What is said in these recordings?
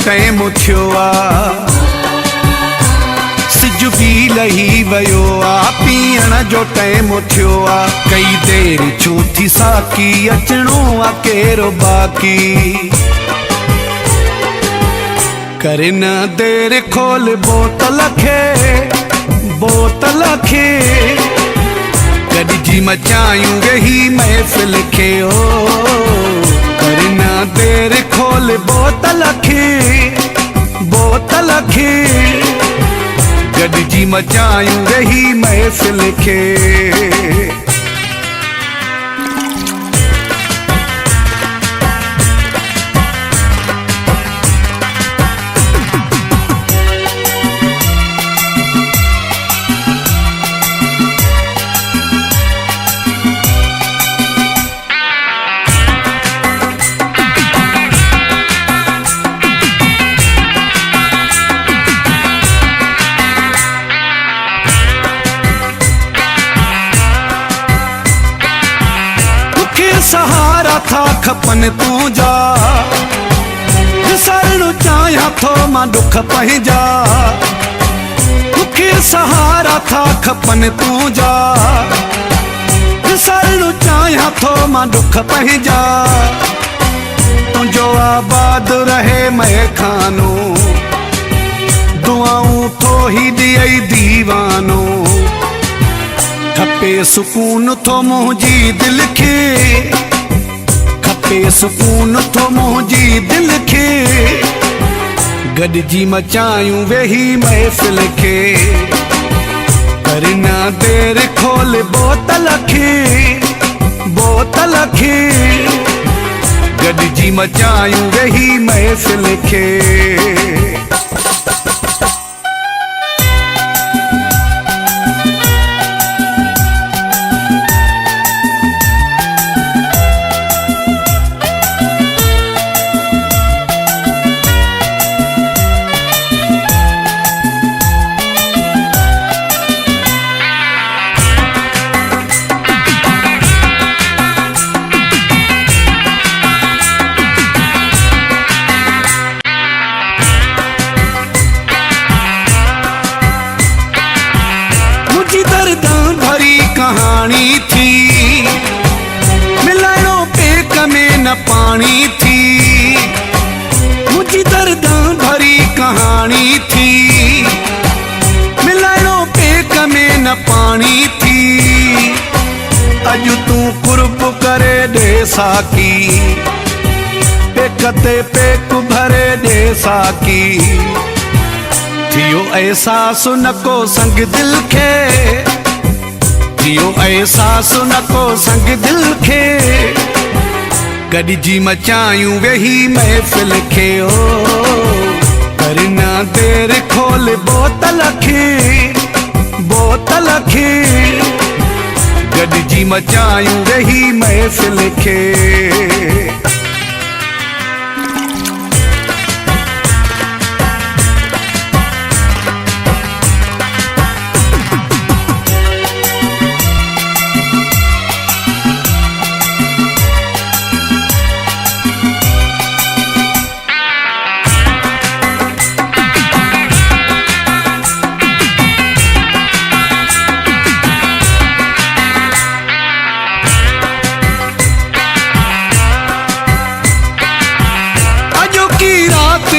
Time थियो आ, सिज भी लही वयो आ, पीअण जो टाइम थियो आ। कई देर छो थी साकी, अचणो आ केरो बाकी। करे न देर खोल बोतल खे, बोतल खे गॾिजी मचायूं वेही महफ़िल खे। ओ करे न देर खोल बोतल खे, बोतल खे गॾिजी मचायूं वेही महफ़िल खे। सहारा था खपन तुझा, विसरणु चाहियां थो मां दुख पंहिंजा। मूंखे सहारा था खपन तुझा, विसरणु चाहियां थो मां दुख पंहिंजा। तुंहिंजो आबाद रहे महखानो, दुआऊं थो ही ॾियई दीवानो। खपे सुकून थो मुंहिंजी दिल खे, खपे सुकून थो मुंहिंजी दिल खे। गॾिजी मचायूं वेही महफ़िल खे। कर न देर खोल बोतल खे, बोतल खे गॾिजी मचायूं वेही महफ़िल खे। कहानी थी मिलणो पेक में न पानी थी, मुझी दर्दां भरी कहानी थी मिलणो पेक में न पानी थी। अज तू कुर्ब करे दे साकी, पेक ते पेक भरे दे साकी। थियो एहसास न को संग दिल खे, थियो एहसास न को संग दिल खे। गॾिजी मचायूं वेही महफ़िल खे। ओ कर न देर खोल बोतल खे, बोतल खे गॾिजी मचायूं वेही महफ़िल खे।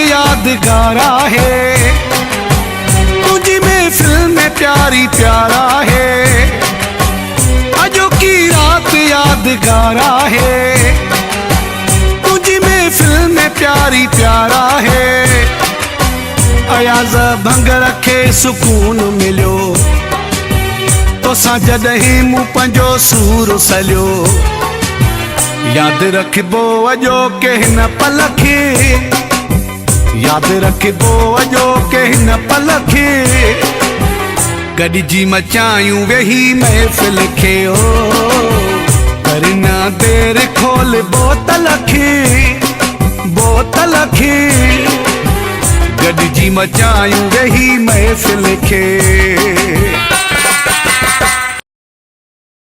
यादगारा है तुझी महफ़िल में प्यारी प्यारा है। अजो की रात यादगारा है तुझी महफ़िल में प्यारी प्यारा है। अयाज़ भंग रखे सुकून मिलियो, तोसां जॾहिं मूं पंहिंजो सूर सलियो। याद रखबो अजो के हिन पल खे, याद रखबो अजो के हिन पल खे। गॾिजी मचायूं वेही महफ़िल खे। ओ कर न देर खोल बोतल खे, बोतल खे गॾिजी मचायूं वेही महफ़िल खे।